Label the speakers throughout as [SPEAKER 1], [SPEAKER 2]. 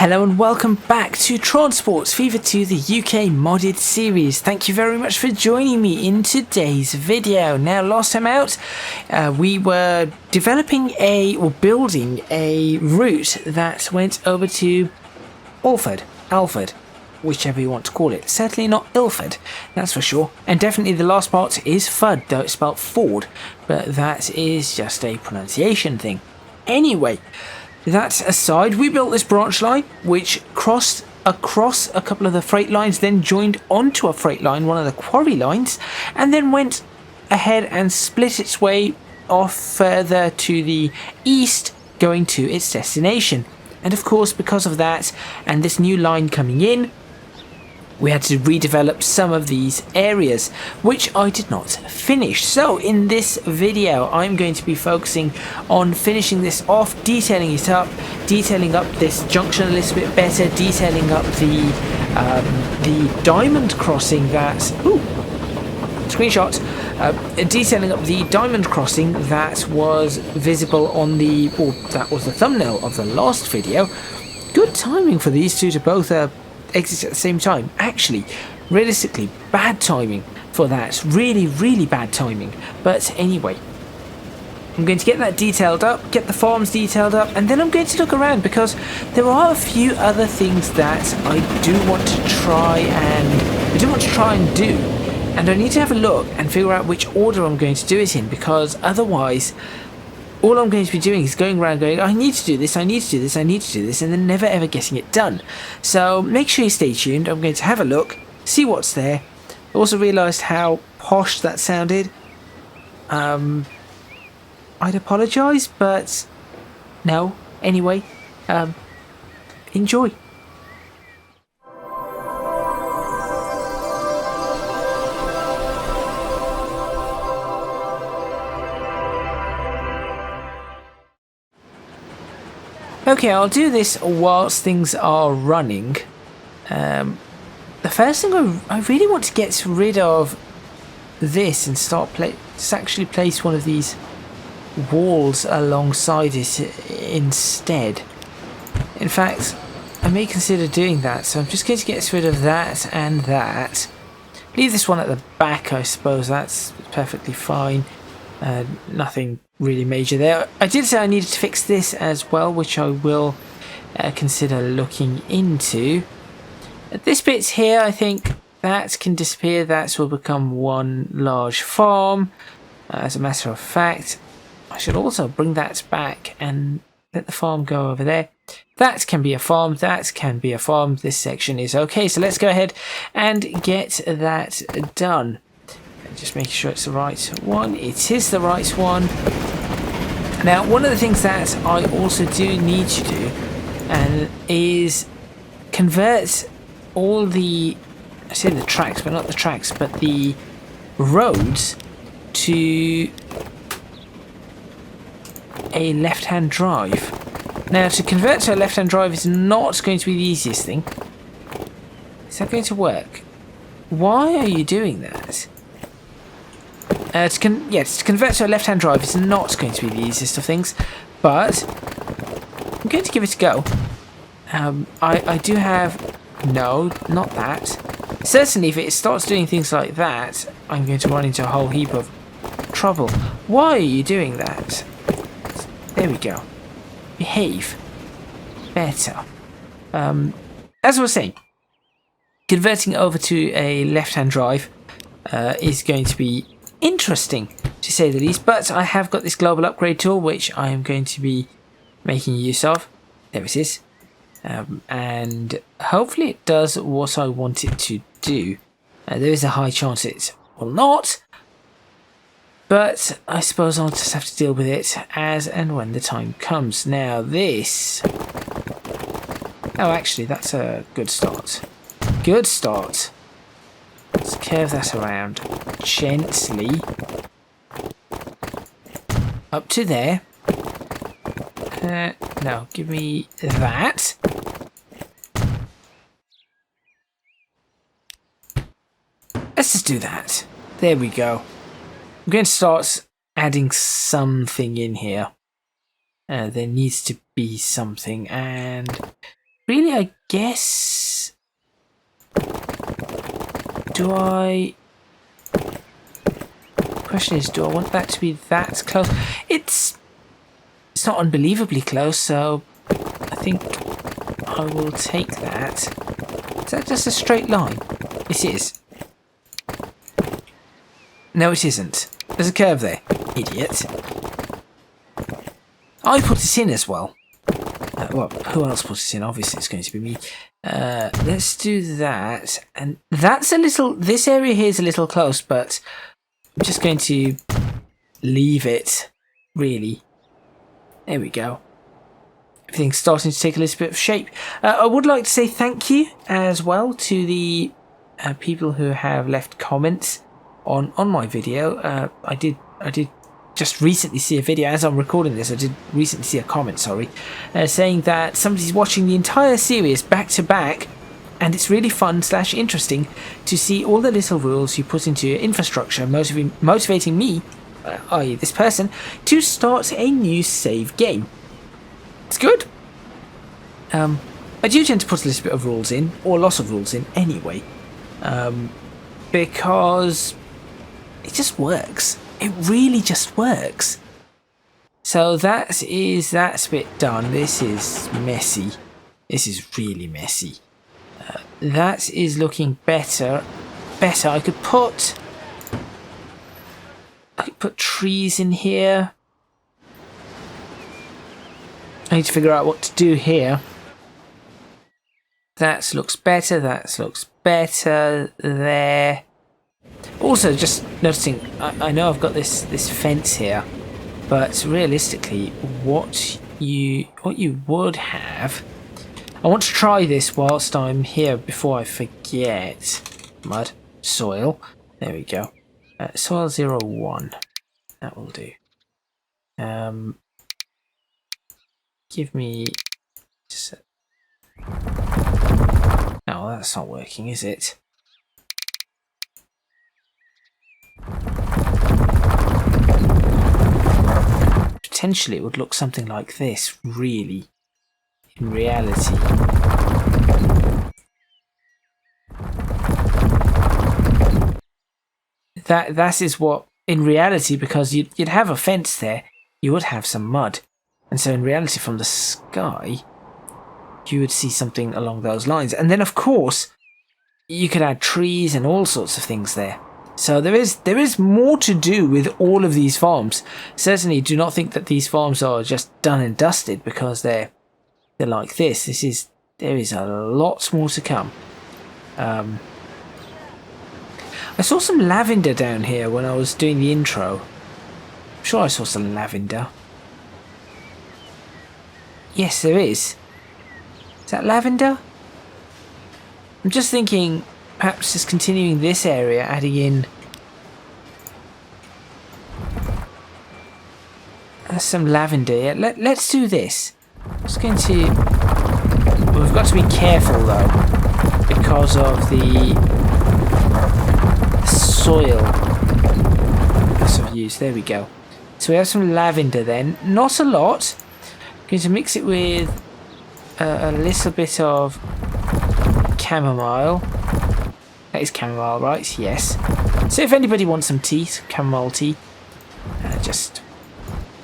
[SPEAKER 1] Hello and welcome back to Transports Fever 2, the UK modded series. Thank you very much for joining me in today's video. Now, last time out, we were building a route that went over to Alford, whichever you want to call it. Certainly not Ilford, that's for sure. And definitely the last part is Fud, though it's spelled Ford, but that is just a pronunciation thing. Anyway, that aside, we built this branch line, which crossed across a couple of the freight lines, then joined onto a freight line, one of the quarry lines, and then went ahead and split its way off further to the east, going to its destination. And of course, because of that, and this new line coming in, we had to redevelop some of these areas, which I did not finish. So in this video, I'm going to be focusing on finishing this off, detailing it up, detailing up this junction a little bit better, detailing up the diamond crossing detailing up the diamond crossing that was visible on that was the thumbnail of the last video. Good timing for these two to both exit at the same time. Actually, realistically, bad timing for that. Really, really bad timing. But anyway, I'm going to get that detailed up, get the farms detailed up, and then I'm going to look around because there are a few other things that I do want to try and do. And I need to have a look and figure out which order I'm going to do it in, because otherwise all I'm going to be doing is going around going, I need to do this, I need to do this, I need to do this, and then never ever getting it done. So make sure you stay tuned. I'm going to have a look, see what's there. I also realised how posh that sounded. I'd apologise, but no. Anyway, enjoy. Okay, I'll do this whilst things are running. The first thing I really want to get rid of this and actually place one of these walls alongside it instead. In fact, I may consider doing that, so I'm just going to get rid of that and that. Leave this one at the back, I suppose. That's perfectly fine. Nothing really major there. I did say I needed to fix this as well, which I will consider looking into. This bit here, I think that can disappear. That will become one large farm. As a matter of fact, I should also bring that back and let the farm go over there. That can be a farm. That can be a farm. This section is okay. So let's go ahead and get that done. Just making sure it's the right one. It is the right one. Now, one of the things that I also do need to do is convert all the, I say the tracks, but not the tracks, but the roads to a left-hand drive. Now, to convert to a left-hand drive is not going to be the easiest thing. Is that going to work? Why are you doing that? To convert to a left-hand drive is not going to be the easiest of things, but I'm going to give it a go. I do have... No, not that. Certainly, if it starts doing things like that, I'm going to run into a whole heap of trouble. Why are you doing that? There we go. Behave better. As I was saying, converting over to a left-hand drive is going to be interesting, to say the least, but I have got this global upgrade tool, which I am going to be making use of. There it is. And hopefully it does what I want it to do. There is a high chance it will not, but I suppose I'll just have to deal with it as and when the time comes. Now this... Oh, actually, that's a good start. Good start. Let's curve that around gently. Up to there. No, give me that. Let's just do that. There we go. I'm going to start adding something in here. There needs to be something, and really, I guess... Do I... Question is, do I want that to be that close? It's not unbelievably close, so I think I will take that. Is that just a straight line? It is. No, it isn't. There's a curve there, idiot. I put it in as well. Well, who else put it in? Obviously, it's going to be me. Let's do that. And that's a little... This area here is a little close, but I'm just going to leave it, really. There we go. Everything's starting to take a little bit of shape. I would like to say thank you as well to the people who have left comments on my video. I did just recently see a video, as I'm recording this, I did recently see a comment, sorry, saying that somebody's watching the entire series back to back, and it's really fun / interesting to see all the little rules you put into your infrastructure, motivating me, i.e. this person, to start a new save game. It's good. I do tend to put a little bit of rules in, or lots of rules in anyway, because it just works. It really just works. So that is that bit done. This is messy. This is really messy. That is looking better. I could put trees in here. I need to figure out what to do here. That looks better. That looks better there. Also, just noticing, I know I've got this fence here, but realistically, what you would have... I want to try this whilst I'm here before I forget. Mud, soil, there we go. Soil 01, that will do. Give me... Oh, that's not working, is it? Potentially it would look something like this, really, in reality. That is what, in reality, because you'd have a fence there, you would have some mud. And so in reality, from the sky, you would see something along those lines. And then, of course, you could add trees and all sorts of things there. So there is more to do with all of these farms. Certainly do not think that these farms are just done and dusted because they're like this. There is a lot more to come. I saw some lavender down here when I was doing the intro. I'm sure I saw some lavender. Yes, there is. Is that lavender? I'm just thinking... Perhaps just continuing this area, adding in some lavender. Yeah, let's do this. I'm just going to... Well, we've got to be careful though, because of the soil that's of use. There we go. So we have some lavender then. Not a lot. I'm going to mix it with a little bit of chamomile. That is chamomile, right? Yes. So if anybody wants some tea, some chamomile tea, just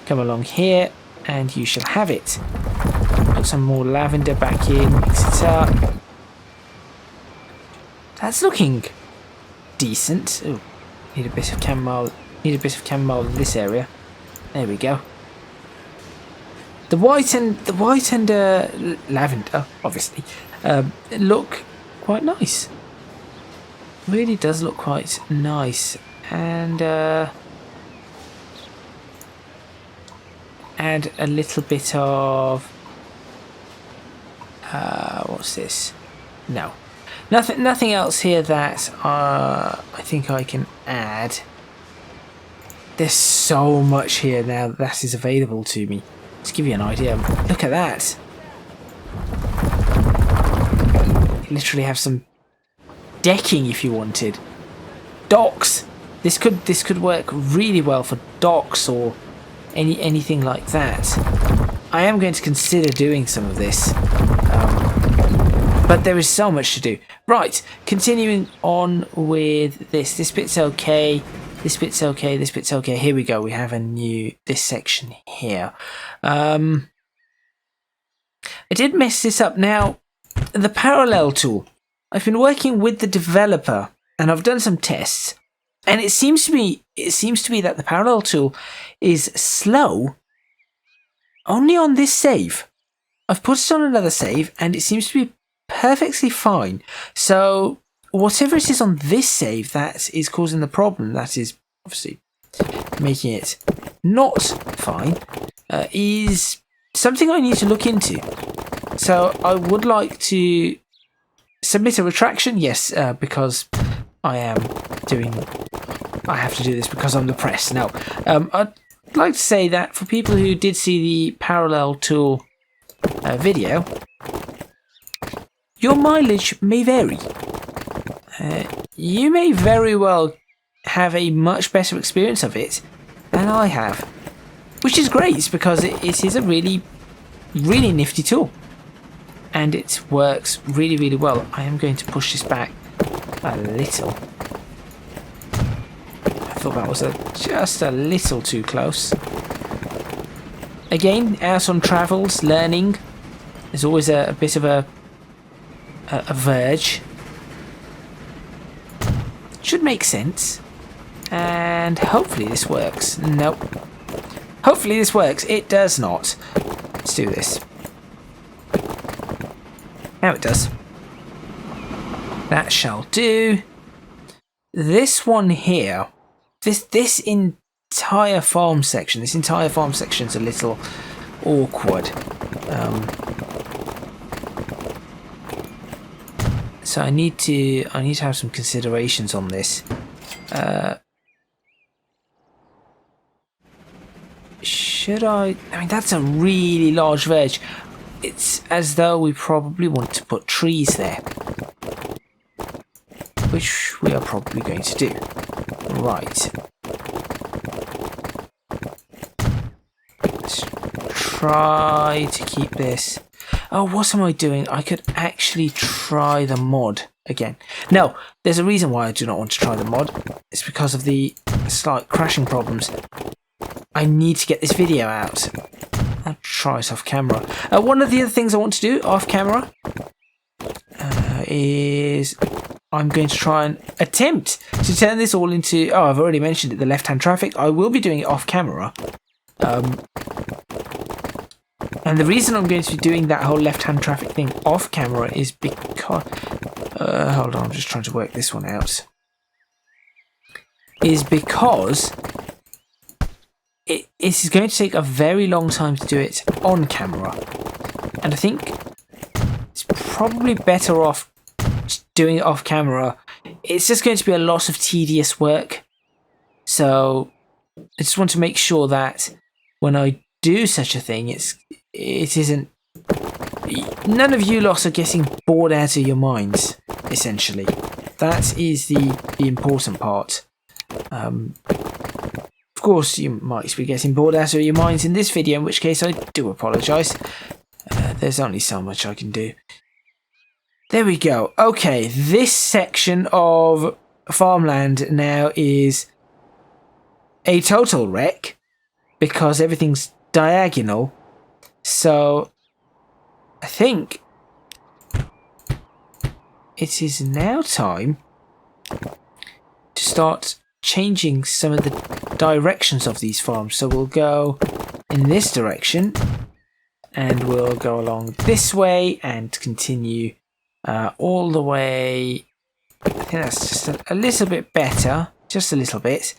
[SPEAKER 1] come along here and you shall have it. Put some more lavender back in, mix it up. That's looking decent. Ooh, need a bit of chamomile. Need a bit of chamomile in this area. There we go. The white and lavender, obviously, look quite nice. Really does look quite nice. And add a little bit of what's this? No, nothing else here that I think I can add. There's so much here now that is available to me. To give you an idea, look at that. You literally have some decking if you wanted. Docks. This could work really well for docks or anything like that. I am going to consider doing some of this. But there is so much to do. Right, continuing on with this. This bit's okay. This bit's okay. This bit's okay. Here we go. We have this section here. I did mess this up. Now, the parallel tool. I've been working with the developer and I've done some tests. And it seems to be that the parallel tool is slow only on this save. I've put it on another save and it seems to be perfectly fine. So whatever it is on this save that is causing the problem, that is obviously making it not fine, is something I need to look into. So I would like to submit a retraction, yes, because I have to do this because I'm the press. Now, I'd like to say that for people who did see the parallel tool video, your mileage may vary. You may very well have a much better experience of it than I have, which is great because it is a really, really nifty tool and it works really, really well. I am going to push this back a little. I thought that was just a little too close. Again, out on travels, learning, there's always a bit of a verge. Should make sense. And hopefully this works. Nope. Hopefully this works. It does not. Let's do this. Now it does. That shall do. This one here, this entire farm section, is a little awkward. So I need to have some considerations on this. Should I mean, that's a really large verge. It's as though we probably want to put trees there, which we are probably going to do. Right. Let's try to keep this. Oh, what am I doing? I could actually try the mod again. No, there's a reason why I do not want to try the mod. It's because of the slight crashing problems. I need to get this video out. I'll try it off camera. One of the other things I want to do off camera is I'm going to try and attempt to turn this all into... Oh, I've already mentioned it, the left-hand traffic. I will be doing it off camera. And the reason I'm going to be doing that whole left-hand traffic thing off camera is because... hold on, I'm just trying to work this one out. Is because it is going to take a very long time to do it on camera. And I think it's probably better off doing it off camera. It's just going to be a lot of tedious work. So I just want to make sure that when I do such a thing, it isn't... None of you lot are getting bored out of your minds, essentially. That is the important part. Of course, you might be getting bored out of your minds in this video, in which case I do apologise. There's only so much I can do. There we go. Okay, this section of farmland now is a total wreck because everything's diagonal. So I think it is now time to start changing some of the directions of these farms. So we'll go in this direction and we'll go along this way and continue all the way. I think that's just a little bit better, just a little bit.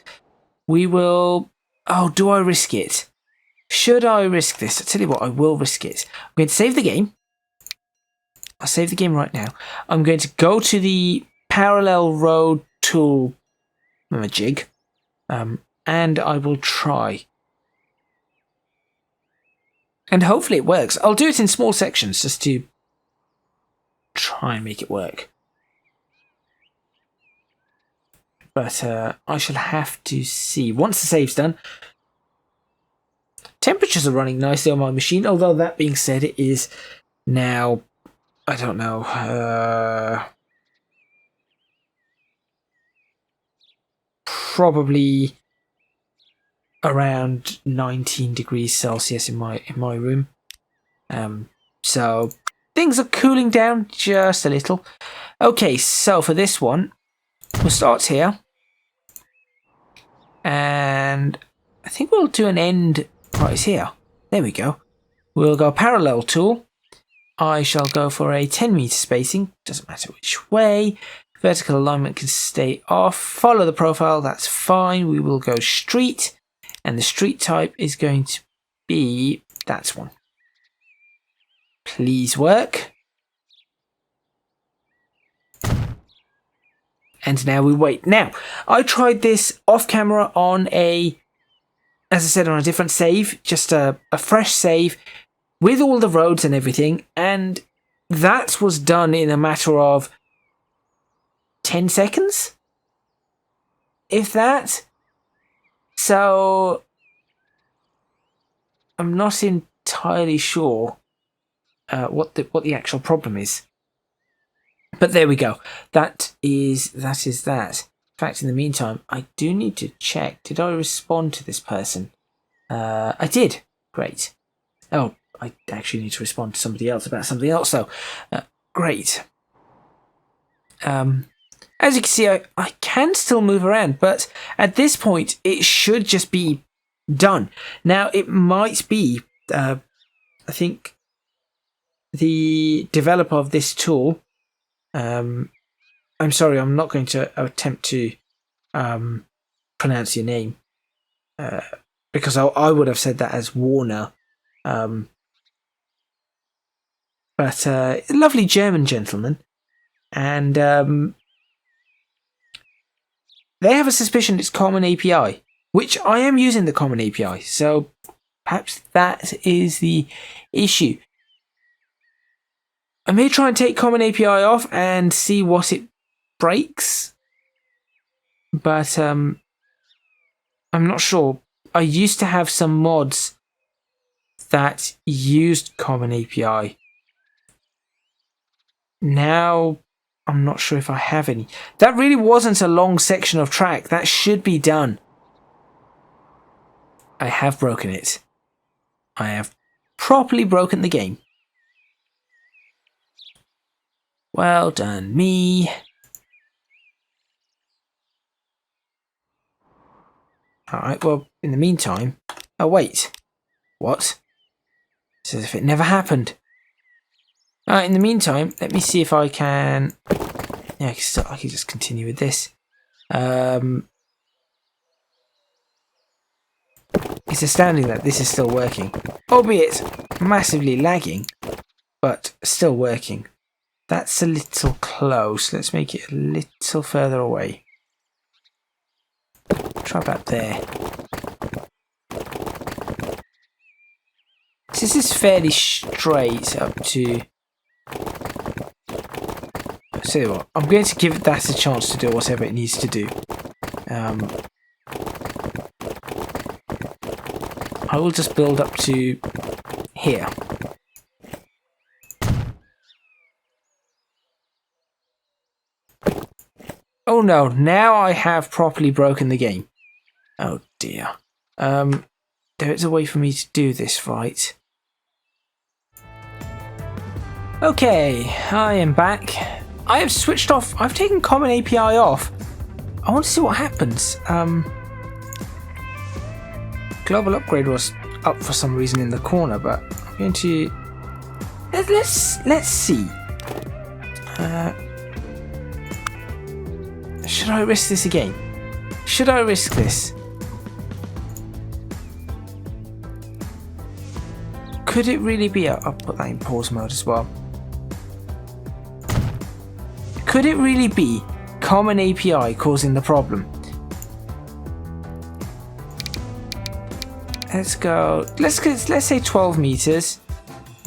[SPEAKER 1] We will... Oh, do I risk it? Should I risk this? I'll tell you what, I will risk it. I'm going to save the game. I'll save the game right now. I'm going to go to the parallel road tool jig, and I will try. And hopefully it works. I'll do it in small sections just to try and make it work. But I shall have to see. Once the save's done, temperatures are running nicely on my machine, although that being said, it is now I don't know, probably around 19 degrees Celsius in my room. So things are cooling down just a little. Okay, so for this one, we'll start here. And I think we'll do an end right here. There we go. We'll go parallel tool. I shall go for a 10-meter spacing. Doesn't matter which way. Vertical alignment can stay off. Follow the profile. That's fine. We will go street. And the street type is going to be that one. Please work. And now we wait. Now, I tried this off camera on as I said, on a different save, just a fresh save with all the roads and everything. And that was done in a matter of 10 seconds, if that. So I'm not entirely sure what the actual problem is. But there we go. That is that. In fact, in the meantime, I do need to check. Did I respond to this person? I did. Great. Oh, I actually need to respond to somebody else about something else, though. Great. As you can see, I can still move around, but at this point, it should just be done. Now, it might be, I think, the developer of this tool. I'm sorry, I'm not going to attempt to pronounce your name because I would have said that as Warner. But a lovely German gentleman, and they have a suspicion it's Common API, which I am using the Common API, so perhaps that is the issue. I may try and take Common API off and see what it breaks, but I'm not sure. I used to have some mods that used Common API. Now, I'm not sure if I have any. That really wasn't a long section of track. That should be done. I have broken it. I have properly broken the game. Well done, me. Alright, well, in the meantime... Oh, wait. What? It's as if it never happened. Alright, in the meantime, let me see if I can... Yeah, I can just continue with this. It's astounding that this is still working. Albeit massively lagging, but still working. That's a little close. Let's make it a little further away. Try about there. So this is fairly straight up to... So what? I'm going to give that a chance to do whatever it needs to do. I will just build up to here. Oh no, now I have properly broken the game. Oh dear. There is a way for me to do this right. Okay, I am back. I have switched off, I've taken Common API off. I want to see what happens. Global upgrade was up for some reason in the corner, but I'm going to... Let's see. Should I risk this again? Should I risk this? Could it really be... I'll put that in pause mode as well. Could it really be Common API causing the problem? Let's go... Let's say 12 meters.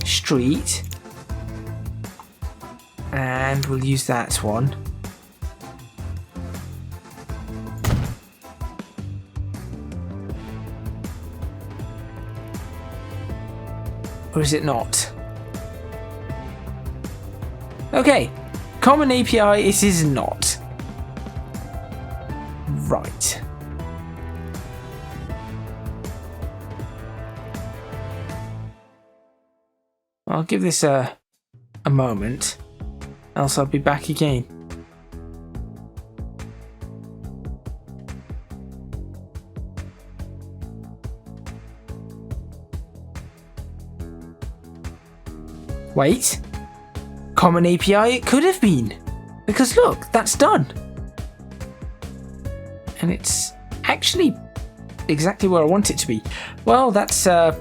[SPEAKER 1] Street. And we'll use that one. Or is it not? Okay, common API it is not. Right. I'll give this a moment, else I'll be back again. Wait, common API it could have been, because look, that's done. And it's actually exactly where I want it to be. Well, that's oh,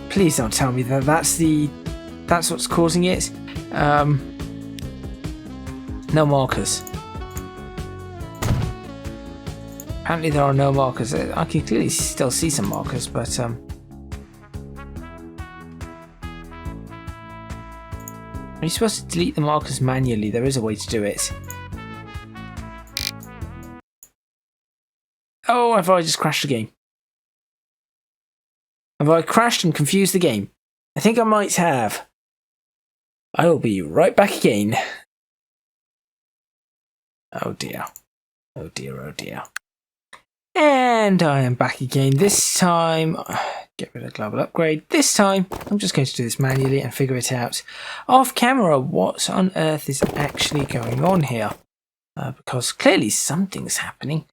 [SPEAKER 1] please don't tell me that that's what's causing it. No markers. Apparently there are no markers. I can clearly still see some markers, but are you supposed to delete the markers manually? There is a way to do it. Oh, have I just crashed the game? Have I crashed and confused the game? I think I might have. I will be right back again. Oh dear. Oh dear, oh dear. And I am back again. This time, get rid of global upgrade. This time, I'm just going to do this manually and figure it out off camera. What on earth is actually going on here? Because clearly something's happening,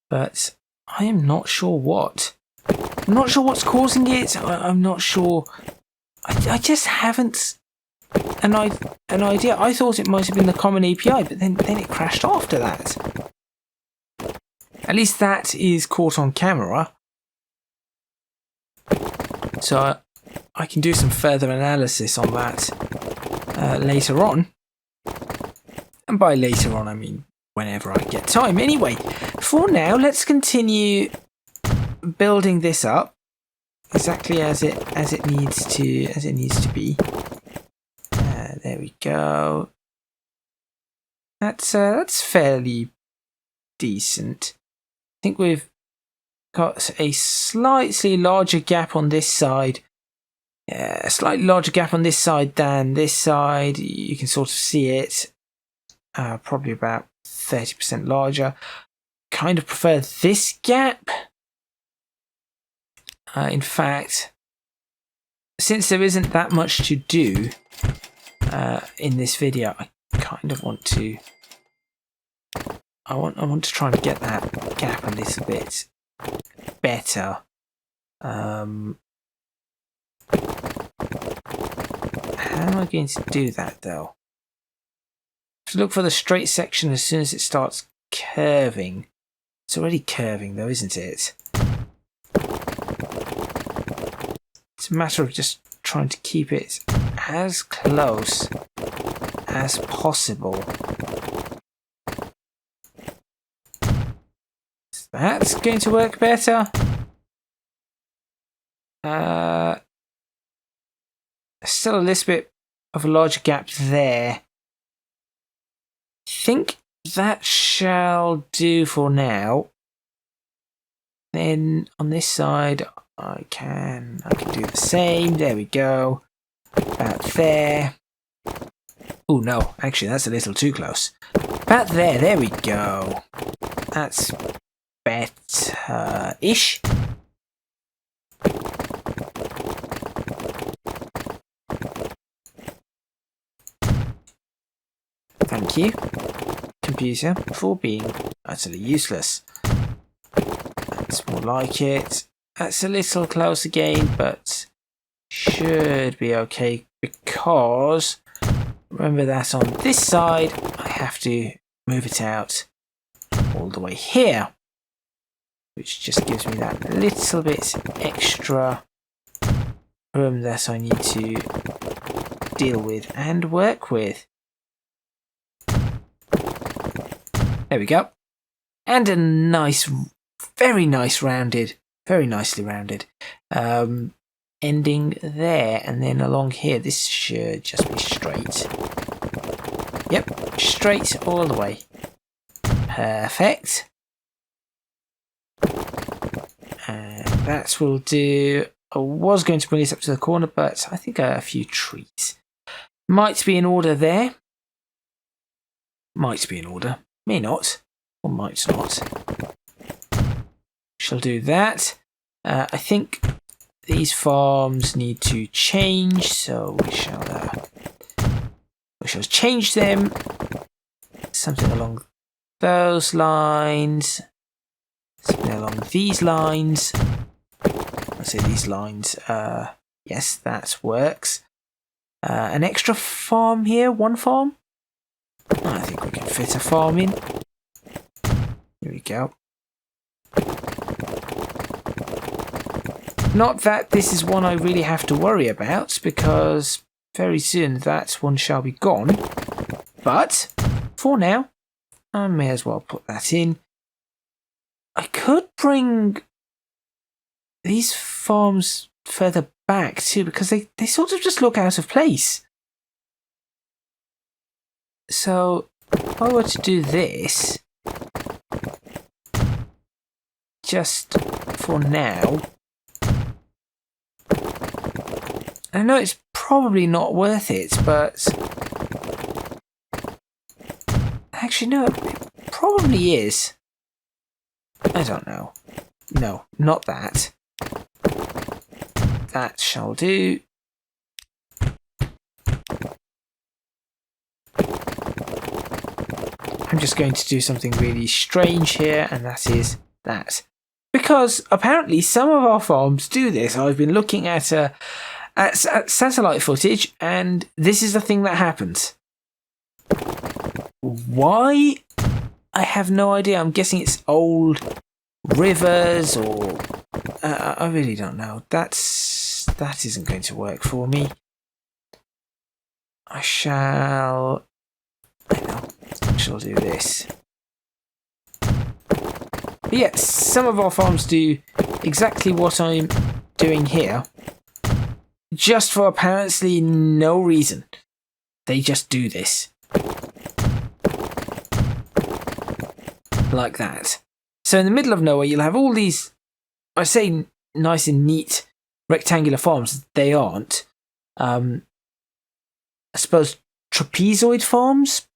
[SPEAKER 1] but I am not sure what. I'm not sure what's causing it. I'm not sure. I just haven't an idea. I thought it might have been the common API, but then it crashed after that. At least that is caught on camera. So I can do some further analysis on that later on. And by later on, I mean whenever I get time. Anyway, for now, let's continue building this up exactly as it needs to be. There we go. That's fairly decent. I think we've got a slightly larger gap on this side. Yeah, a slightly larger gap on this side than this side. You can sort of see it. Probably about 30% larger. Kind of prefer this gap. In fact, since there isn't that much to do in this video, I kind of want to. I want to try and get that gap a little bit better. How am I going to do that though? To look for the straight section as soon as it starts curving. It's already curving though, isn't it? It's a matter of just trying to keep it as close as possible. That's going to work better. Still a little bit of a larger gap there. I think that shall do for now. Then on this side, I can do the same. There we go. About there. Oh no, actually that's a little too close. About there. There we go. That's better-ish. Thank you, computer, for being utterly useless. That's more like it. That's a little close again, but should be okay because remember that on this side I have to move it out all the way here, which just gives me that little bit extra room that I need to deal with and work with. There we go. And a nice, very nicely rounded ending there, and then along here this should just be straight. Yep, straight all the way. Perfect. And that will do. I was going to bring this up to the corner, but I think a few trees Might be in order there. Might be in order. May not. Or might not. Shall do that. I think these farms need to change, so we shall change them. Something along those lines. Something along these lines. I say these lines. Yes, that works. An extra farm here. One farm. I think we can fit a farm in. Here we go. Not that this is one I really have to worry about, because very soon that one shall be gone. But for now, I may as well put that in. I could bring these farms further back too, because they sort of just look out of place. So if I were to do this, just for now, I know it's probably not worth it, but actually no, it probably is. I don't know. No, not that. That shall do. I'm just going to do something really strange here, and that is that. Because apparently some of our farms do this. I've been looking at satellite footage, and this is the thing that happens. Why? I have no idea. I'm guessing it's old rivers, or I really don't know. That isn't going to work for me. I shall do this. But yeah, some of our farms do exactly what I'm doing here, just for apparently no reason. They just do this. Like that. So in the middle of nowhere, you'll have all these, I say nice and neat rectangular farms. They aren't. I suppose trapezoid farms.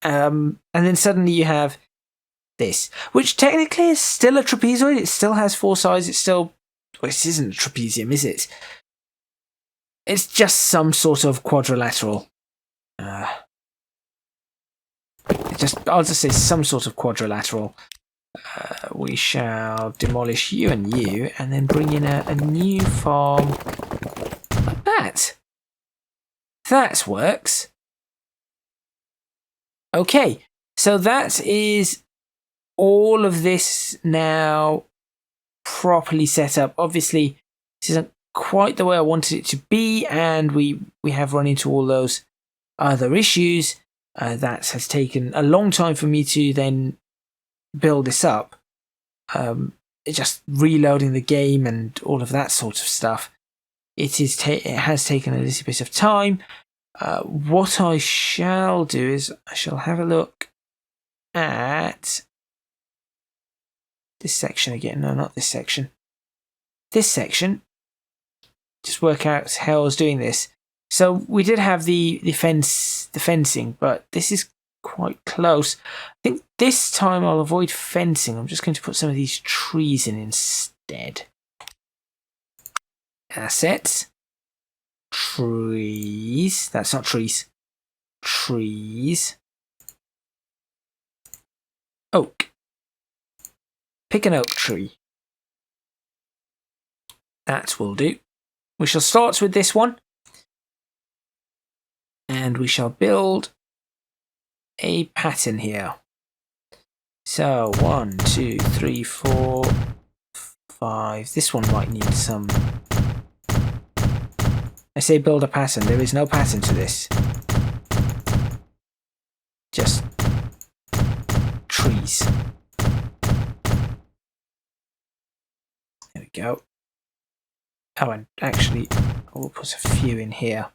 [SPEAKER 1] And then suddenly you have this, which technically is still a trapezoid. It still has four sides. It's still, well, it isn't a trapezium, is it? It's just some sort of quadrilateral. I'll just say some sort of quadrilateral. We shall demolish you and you, and then bring in a new farm like that. That works. Okay, so that is all of this now properly set up. Obviously, this isn't quite the way I wanted it to be, and we have run into all those other issues. That has taken a long time for me to then build this up. Just reloading the game and all of that sort of stuff. It has taken a little bit of time. What I shall do is I shall have a look at this section again. No, not this section. This section. Just work out how I was doing this. So we did have the fencing, but this is quite close. I think this time I'll avoid fencing. I'm just going to put some of these trees in instead. Assets. Trees. That's not trees. Trees. Oak. Pick an oak tree. That will do. We shall start with this one. And we shall build a pattern here. So 1, 2, 3, 4, 5. This one might need some. I say build a pattern. There is no pattern to this. Just trees. There we go. Oh, and actually, I will put a few in here.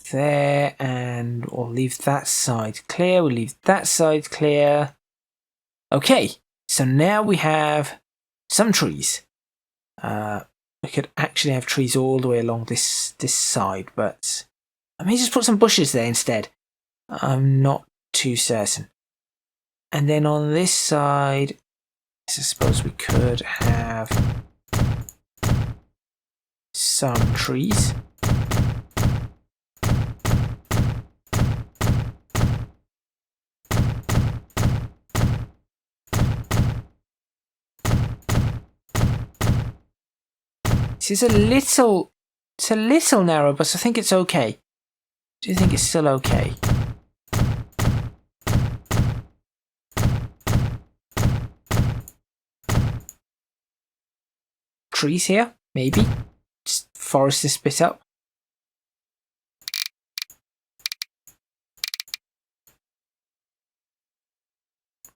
[SPEAKER 1] There, and we'll leave that side clear. We'll leave that side clear. Okay, so now we have some trees. We could actually have trees all the way along this side, but I may just put some bushes there instead. I'm not too certain. And then on this side, I suppose we could have some trees. This is it's a little narrow, but I think it's okay. Do you think it's still okay? Trees here, maybe. Just forest this bit up.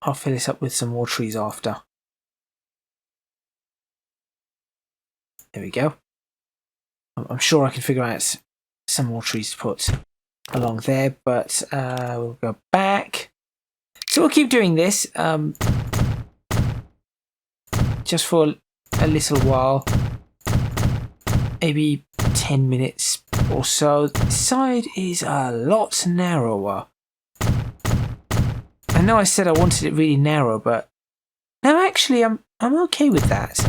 [SPEAKER 1] I'll fill this up with some more trees after. There we go. I'm sure I can figure out some more trees to put along there, but we'll go back. So we'll keep doing this just for a little while, maybe 10 minutes or so. This side is a lot narrower. I know I said I wanted it really narrow, but no, actually I'm okay with that.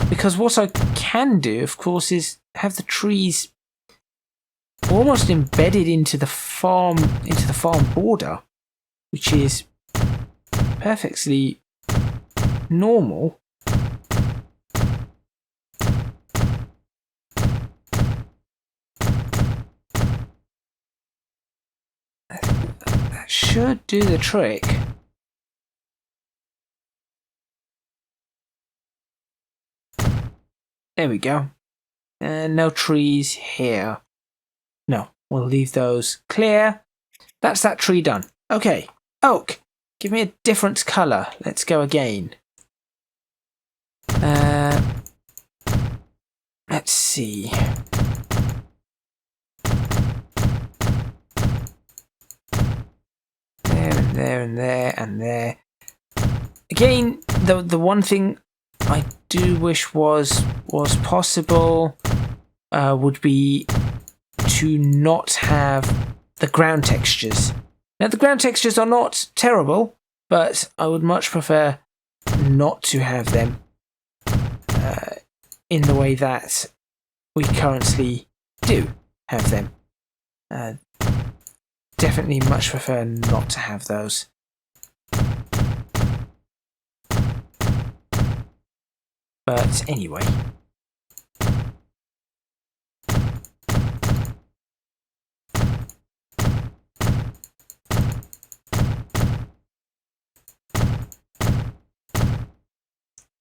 [SPEAKER 1] Because what I can do, of course, is have the trees almost embedded into the farm border, which is perfectly normal. That should do the trick. There we go. And no trees here. No, we'll leave those clear. That's that tree done. Okay, oak. Give me a different colour. Let's go again. Let's see. There and there and there. Again, the one thing I do wish was possible would be to not have the ground textures. Now, the ground textures are not terrible, but I would much prefer not to have them in the way that we currently do have them. Definitely much prefer not to have those. But anyway.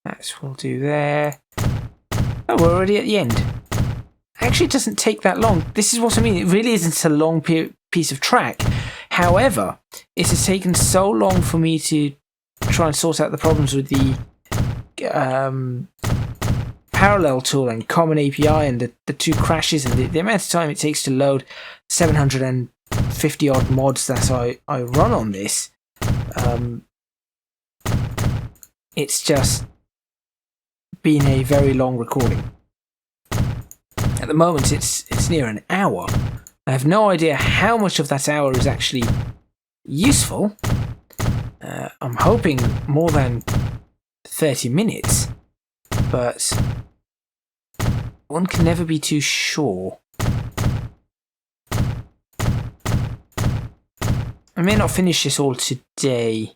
[SPEAKER 1] That's what we'll do there. Oh, we're already at the end. Actually, it doesn't take that long. This is what I mean. It really isn't a long piece of track. However, it has taken so long for me to try and sort out the problems with the parallel tool and common API and the two crashes and the amount of time it takes to load 750 odd mods that I run on this. It's just been a very long recording. At the moment, it's near an hour. I have no idea how much of that hour is actually useful. I'm hoping more than 30 minutes, but one can never be too sure. I may not finish this all today.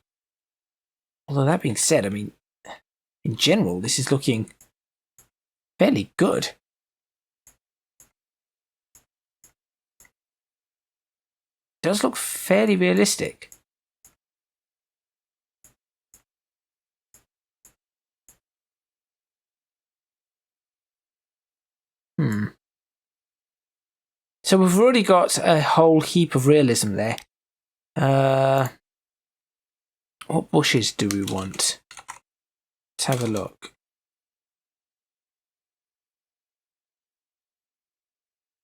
[SPEAKER 1] Although that being said, I mean, in general, this is looking fairly good. It does look fairly realistic. So we've already got a whole heap of realism there. What bushes do we want? Let's have a look.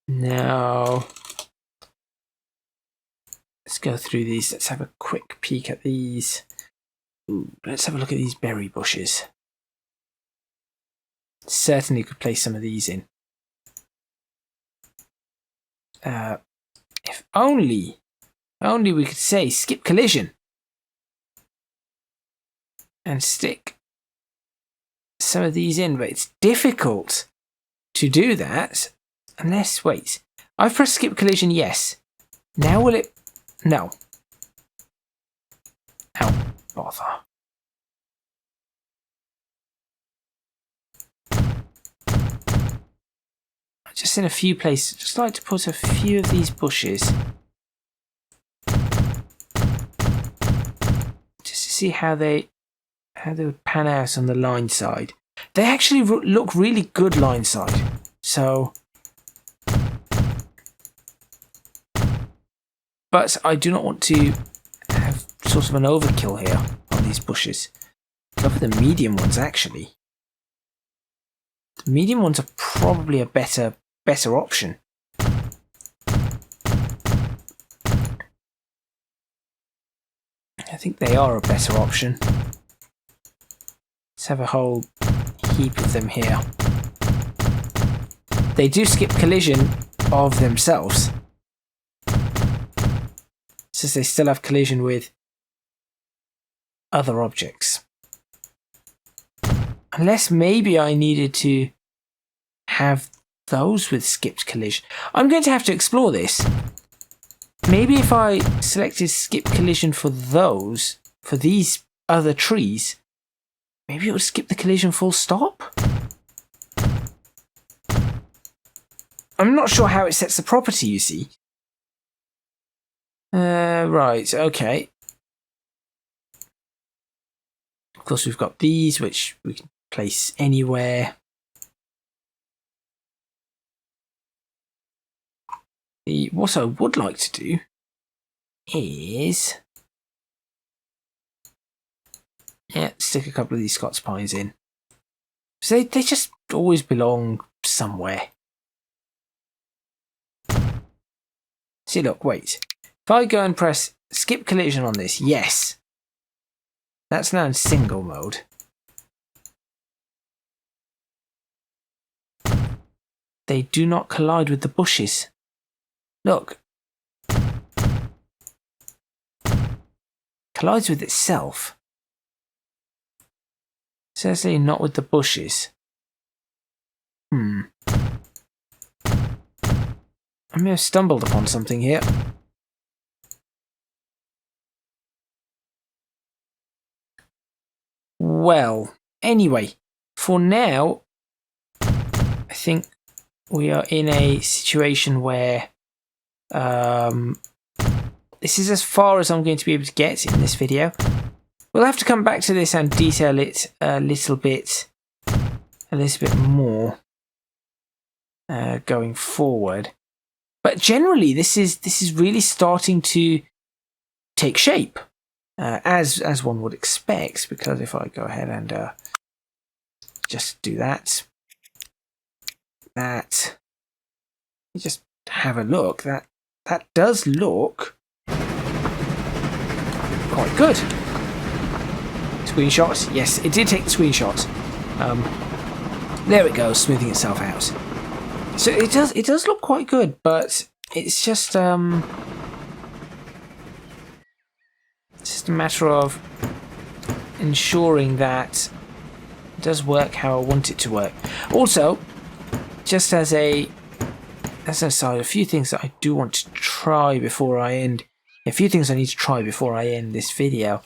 [SPEAKER 1] Now, let's go through these. Let's have a quick peek at these. Ooh, let's have a look at these berry bushes. Certainly could place some of these in. If only we could say skip collision and stick some of these in, but it's difficult to do that unless, wait, I've pressed skip collision, yes. Now will it? No. Oh, bother. Just in a few places, just like to put a few of these bushes just to see how they would pan out on the line side. They actually look really good line side, so. But I do not want to have sort of an overkill here on these bushes. Go for the medium ones, actually. The medium ones are probably a better option. I think they are a better option. Let's have a whole heap of them here. They do skip collision of themselves, since they still have collision with other objects. Unless maybe I needed to have those with skipped collision. I'm going to have to explore this. Maybe if I selected skip collision for those, for these other trees, maybe it would skip the collision full stop? I'm not sure how it sets the property, you see. Right, okay. Of course, we've got these, which we can place anywhere. What I would like to do is, stick a couple of these Scots pines in. So they just always belong somewhere. See, look, wait. If I go and press skip collision on this, yes. That's now in single mode. They do not collide with the bushes. Look. Collides with itself. Certainly not with the bushes. I may have stumbled upon something here. Well, anyway, for now, I think we are in a situation where this is as far as I'm going to be able to get in this video. We'll have to come back to this and detail it a little bit more going forward. But generally, this is really starting to take shape, as one would expect. Because if I go ahead and just do that, you just have a look. That does look quite good. Screenshot. Yes, it did take the screenshot. There it goes, smoothing itself out. So it does look quite good, but it's just a matter of ensuring that it does work how I want it to work. Also, just as an aside, a few things that I do want to try before I end. A few things I need to try before I end this video.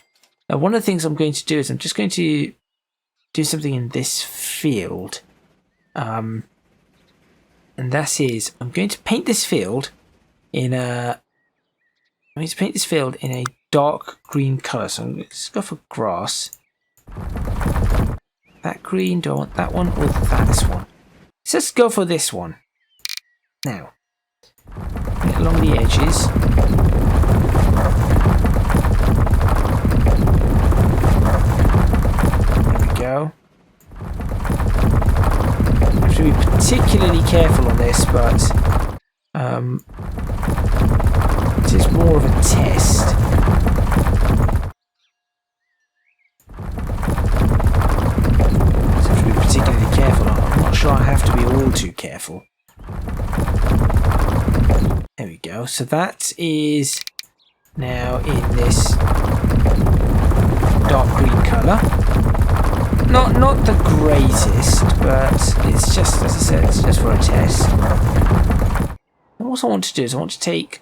[SPEAKER 1] Now, one of the things I'm going to do is I'm just going to do something in this field. And that is, I'm going to paint this field in a dark green colour. So let's go for grass. That green, do I want that one or that one? So let's go for this one. Now, get along the edges. There we go. I have to be particularly careful on this, but it is more of a test. have to be all too careful. There we go. So that is now in this dark green colour. Not the greatest, but it's just, as I said, it's just for a test. And what I want to do is I want to take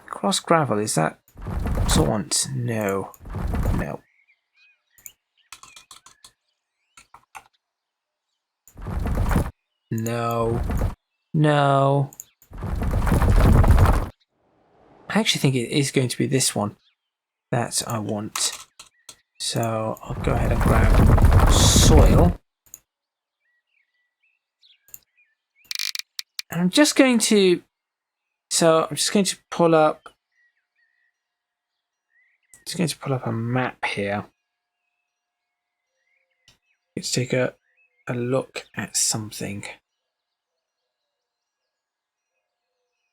[SPEAKER 1] cross gravel. Is that what I want? No. No. No. No. I actually think it is going to be this one that I want. So I'll go ahead and grab soil. And I'm just going to pull up a map here. Let's take a look at something.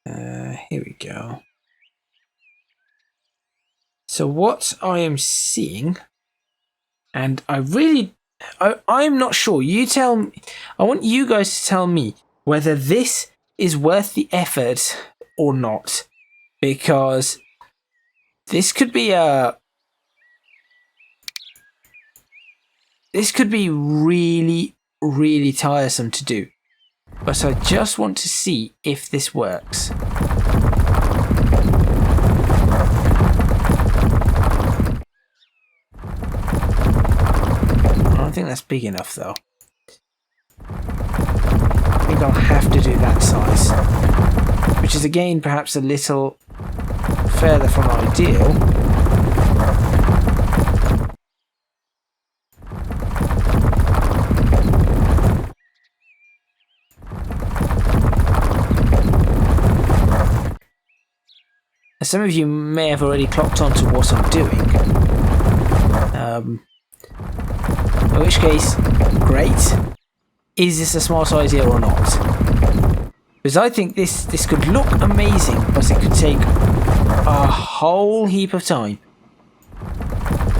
[SPEAKER 1] Here we go. So what I am seeing, and I'm not sure. You tell me. I want you guys to tell me whether this is worth the effort or not, because this could be really, really tiresome to do. But I just want to see if this works. I don't think that's big enough though. I think I'll have to do that size, which is again perhaps a little further from ideal. Some of you may have already clocked on to what I'm doing. In which case, great. Is this a smart idea or not? Because I think this could look amazing, but it could take a whole heap of time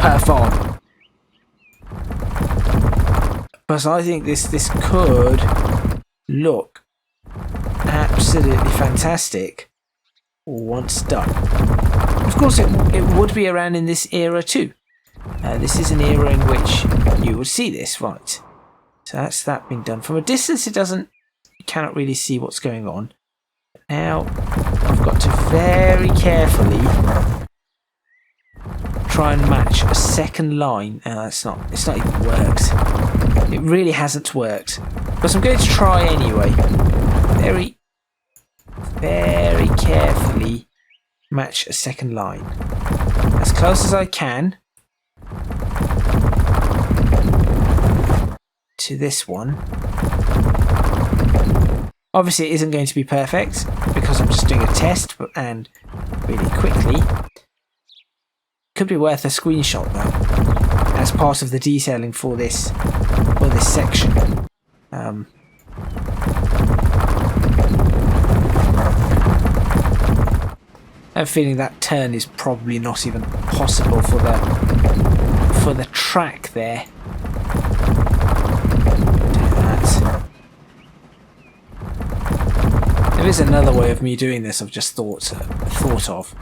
[SPEAKER 1] per farm. But I think this could look absolutely fantastic once done. Of course, it would be around in this era too. This is an era in which you would see this, right? So that's that being done. From a distance, you cannot really see what's going on. Now, I've got to very carefully try and match a second line. It's not even worked. It really hasn't worked. But I'm going to try anyway. Very, very carefully match a second line. As close as I can to this one. Obviously it isn't going to be perfect because I'm just doing a test and really quickly. Could be worth a screenshot though, as part of the detailing for this section. I have a feeling that turn is probably not even possible for the track there. Do that. There is another way of me doing this I've just thought of.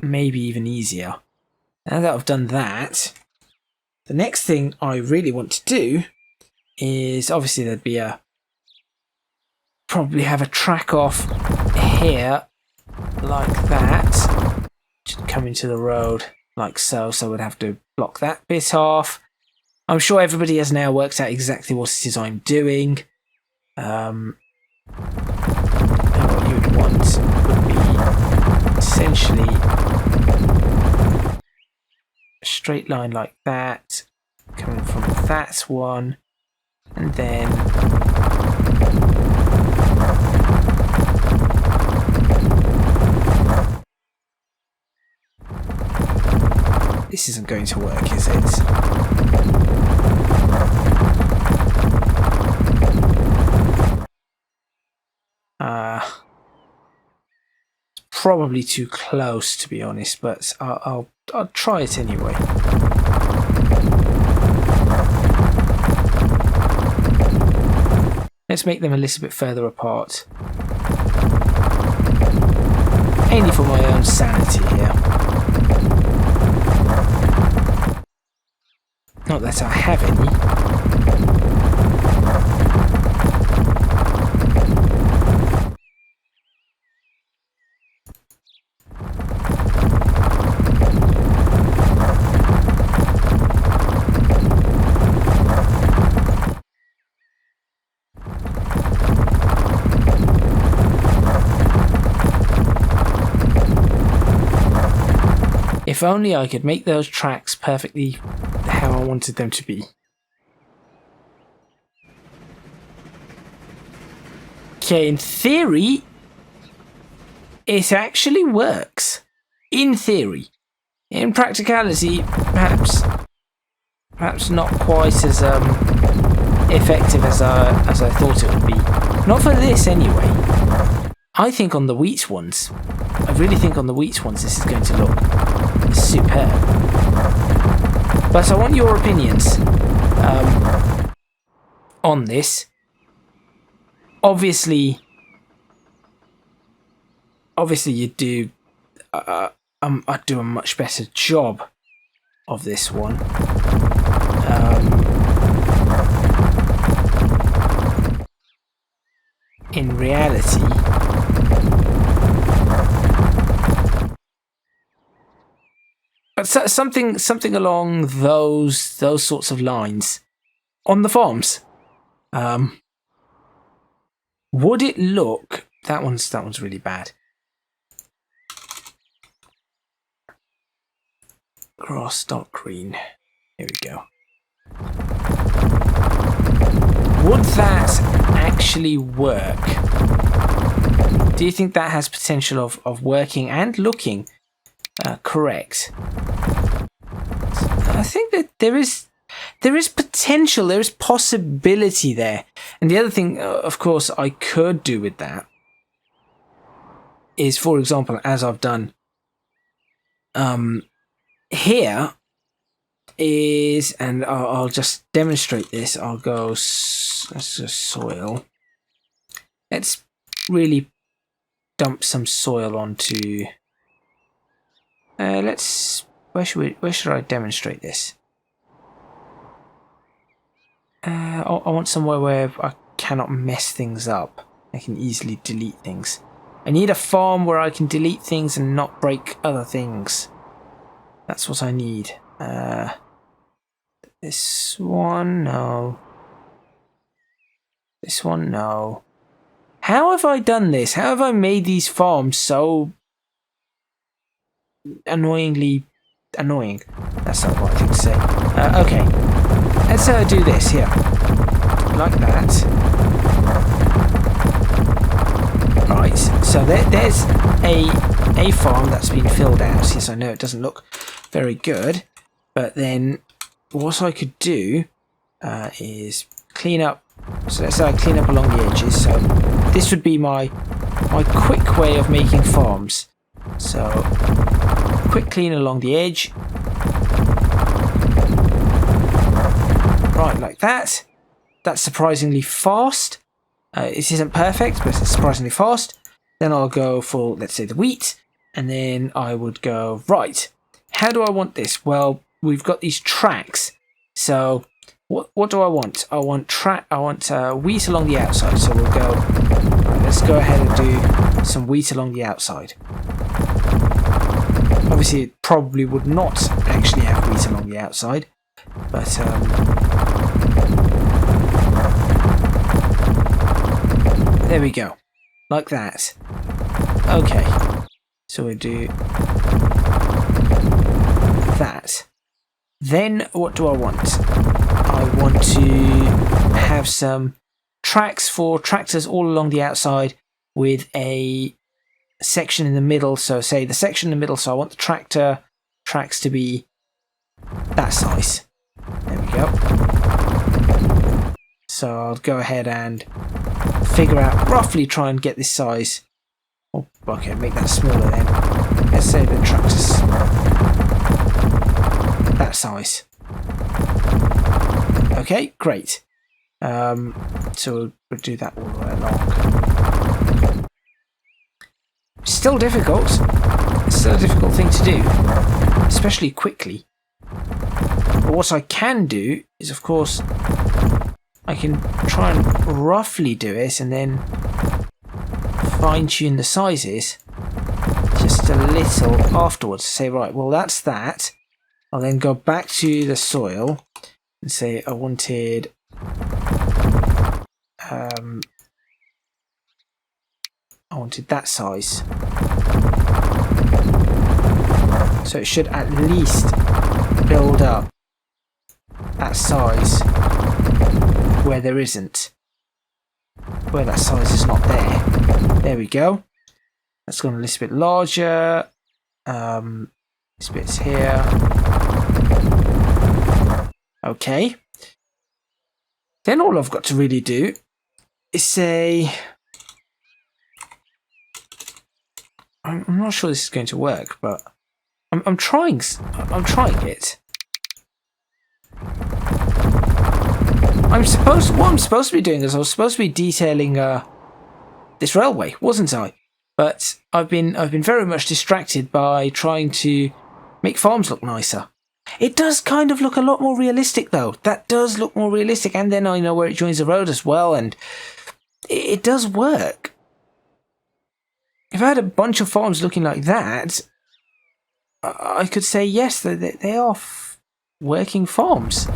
[SPEAKER 1] Maybe even easier. Now that I've done that, the next thing I really want to do is, obviously there'd be probably have a track off here like that, just come into the road like so, so we'd have to block that bit off. I'm sure everybody has now worked out exactly what it is I'm doing. And what you'd want would be essentially a straight line like that, coming from that one, and then this isn't going to work, is it? Probably too close, to be honest, but I'll try it anyway. Let's make them a little bit further apart. Mainly for my own sanity here. Not that I have any. If only I could make those tracks perfectly how I wanted them to be. Okay, in theory, it actually works. In theory. In practicality, perhaps not quite as effective as I thought it would be. Not for this anyway. I think on the wheat ones, I really think on the wheat ones this is going to look superb. But I want your opinions on this. Obviously you'd do I'd do a much better job of this one. In reality, but something along those sorts of lines on the farms. Would it look? That one's really bad. Grass dot green. Here we go. Would that actually work? Do you think that has potential of working and looking correct? I think that there is potential, there is possibility there. And the other thing, of course, I could do with that is, for example, as I've done here, is, and I'll just demonstrate this. I'll go, let's just soil. Let's really dump some soil onto. Where should I demonstrate this? I want somewhere where I cannot mess things up. I can easily delete things. I need a farm where I can delete things and not break other things. That's what I need. This one, no. This one, no. How have I done this? How have I made these farms so annoyingly annoying? That's not the right thing to say. Okay. Let's do this here. Like that. Right, so there's a farm that's been filled out. Yes, I know it doesn't look very good, but then what I could do is clean up. So let's say I clean up along the edges. So this would be my quick way of making farms. So quick clean along the edge. Right, like that. That's surprisingly fast. It isn't perfect, but it's surprisingly fast. Then I'll go for, let's say, the wheat, and then I would go, right, how do I want this? Well, we've got these tracks. So what do I want? I want wheat along the outside. So we'll go, right, let's go ahead and do some wheat along the outside. Obviously, it probably would not actually have wheat along the outside, but there we go, like that. Okay, so we do that. Then what do I want? I want to have some tracks for tractors all along the outside with a section in the middle. So say the section in the middle, so I want the tracks to be that size. There we go. So I'll go ahead and figure out, roughly try and get this size. Oh, okay, make that smaller then. Let's say the tractor's that size. Okay, great. So we'll do that all the way along. Still difficult. It's still a difficult thing to do, especially quickly. But what I can do is, of course, I can try and roughly do it and then fine-tune the sizes just a little afterwards. Say, right, well, that's that. I'll then go back to the soil and say I wanted that size. So it should at least build up that size where there isn't. Where that size is not there. There we go. That's gone a little bit larger. This bit's here. Okay. Then all I've got to really do is say... I'm not sure this is going to work, but I'm trying it. What I'm supposed to be doing is I was supposed to be detailing this railway, wasn't I? But I've been very much distracted by trying to make farms look nicer. It does kind of look a lot more realistic, though. That does look more realistic, and then I know where it joins the road as well, and it does work. If I had a bunch of farms looking like that, I could say yes, they are working farms.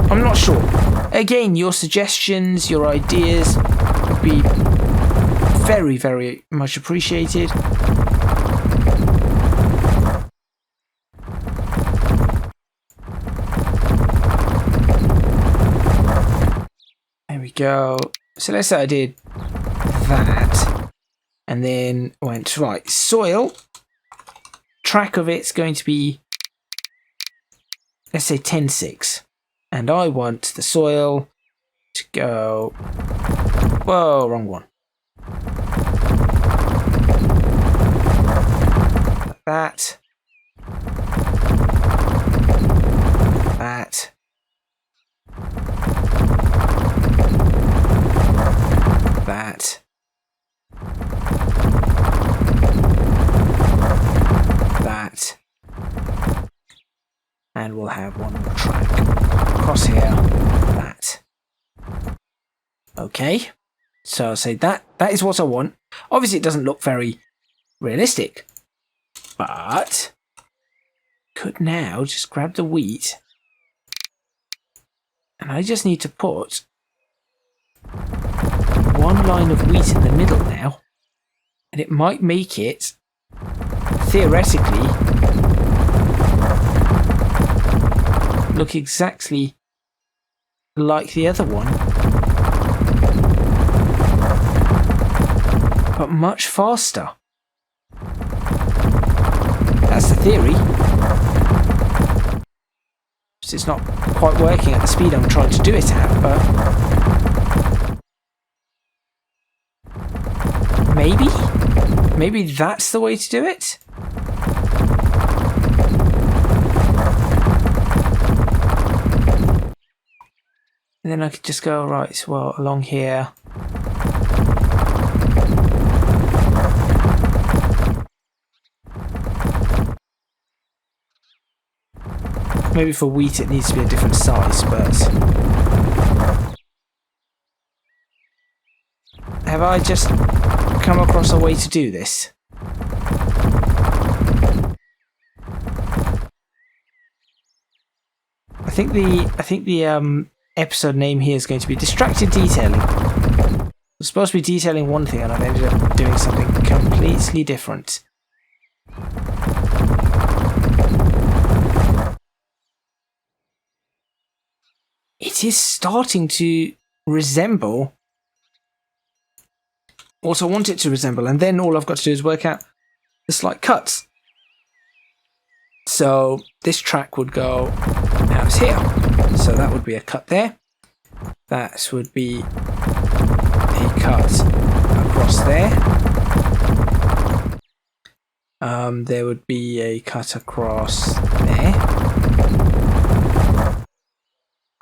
[SPEAKER 1] I'm not sure. Again, your suggestions, your ideas would be very, very much appreciated. There we go. So let's say I did that and then went, right, soil, track of it's going to be, let's say 10.6. And I want the soil to go... Whoa, wrong one. Like that. That. That. That. And we'll have one more track across here. That. Okay. So I'll say that is what I want. Obviously it doesn't look very realistic, but could now just grab the wheat and I just need to put one line of wheat in the middle now, and it might make it theoretically look exactly like the other one, but much faster. That's the theory. It's not quite working at the speed I'm trying to do it at, but maybe that's the way to do it. And then I could just go, right, well, along here. Maybe for wheat it needs to be a different size, but... Have I just come across a way to do this? I think the episode name here is going to be Distracted Detailing. I'm supposed to be detailing one thing and I've ended up doing something completely different. It is starting to resemble what I want it to resemble, and then all I've got to do is work out the slight cuts. So this track would go out here. So that would be a cut there. That would be a cut across there. There would be a cut across there.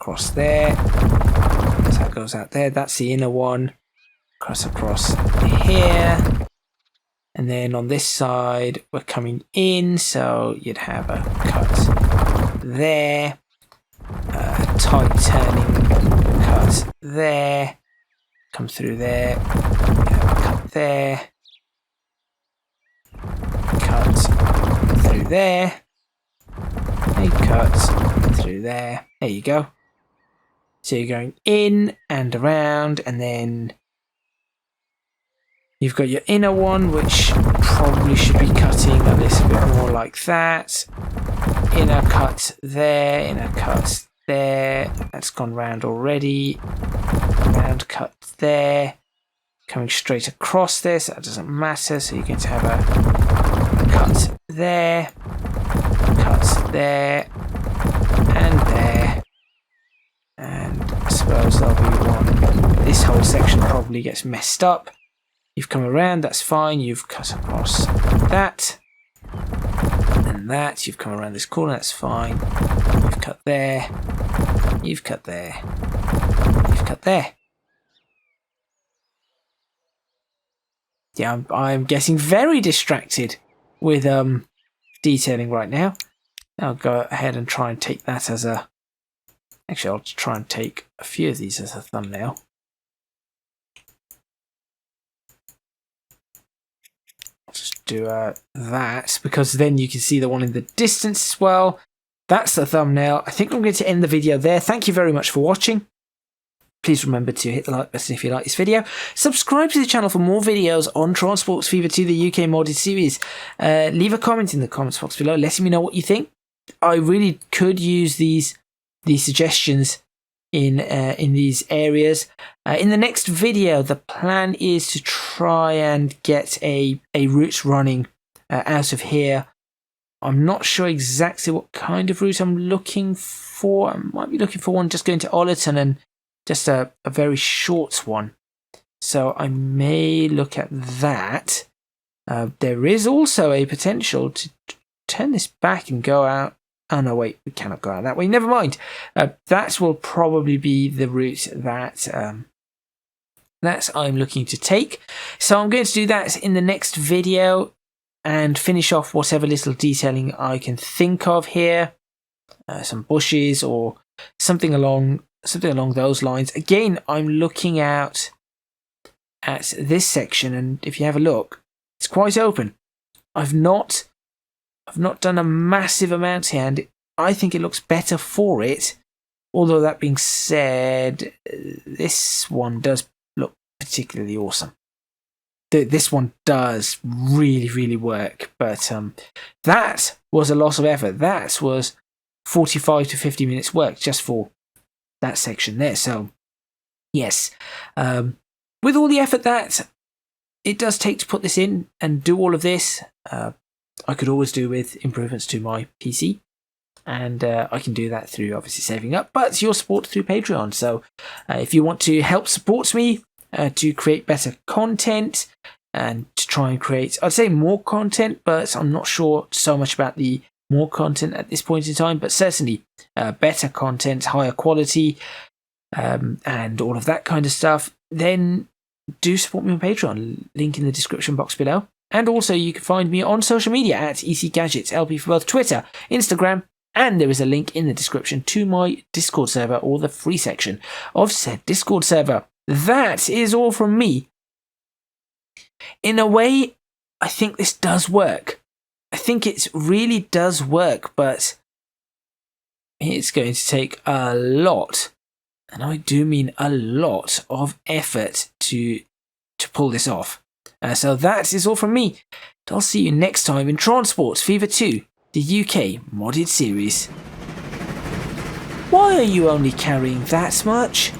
[SPEAKER 1] across there. So that goes out there. That's the inner one. Across here. And then on this side, we're coming in. So you'd have a cut there. Tight turning cut there. Comes through there. Cut there. Cut through there. A cut through there. There you go. So you're going in and around, and then you've got your inner one, which probably should be cutting a little bit more like that. Inner cut there, inner cut there. That's gone round already. Round cut there. Coming straight across this, that doesn't matter. So you're going to have a cut there, cut there, and there. And I suppose there'll be one. This whole section probably gets messed up. You've come around, that's fine. You've cut across that and that. You've come around this corner, that's fine. You've cut there. You've cut there. You've cut there. Yeah, I'm getting very distracted with detailing right now. I'll go ahead and try and take that as a... Actually, I'll try and take a few of these as a thumbnail. I'll just do that, because then you can see the one in the distance as well. That's the thumbnail. I think I'm going to end the video there. Thank you very much for watching. Please remember to hit the like button if you like this video. Subscribe to the channel for more videos on Transports Fever 2, the UK modded series. Leave a comment in the comments box below, letting me know what you think. I really could use these suggestions in these areas. In the next video, the plan is to try and get a route running out of here. I'm not sure exactly what kind of route I'm looking for. I might be looking for one just going to Ollerton and just a very short one. So I may look at that. There is also a potential to turn this back and go out. Oh no, wait, we cannot go out that way. Never mind. That will probably be the route that I'm looking to take. So I'm going to do that in the next video and finish off whatever little detailing I can think of here. Some bushes or something along those lines. Again, I'm looking out at this section, and if you have a look, it's quite open. I've not done a massive amount here, and I think it looks better for it. Although that being said, this one does look particularly awesome. This one does really, really work, but that was a loss of effort. That was 45 to 50 minutes work just for that section there. So yes, with all the effort that it does take to put this in and do all of this, I could always do with improvements to my PC, and I can do that through obviously saving up, but your support through Patreon. So if you want to help support me to create better content and to try and create, I'd say more content, but I'm not sure so much about the more content at this point in time, but certainly better content, higher quality, and all of that kind of stuff, then do support me on Patreon. Link in the description box below. And also you can find me on social media at ECGadget, LP for both Twitter, Instagram, and there is a link in the description to my Discord server, or the free section of said Discord server. That is all from me. In a way, I think this does work. I think it really does work, but it's going to take a lot, and I do mean a lot, of effort to pull this off. So that is all from me. I'll see you next time in Transports Fever 2, the UK modded series. Why are you only carrying that much?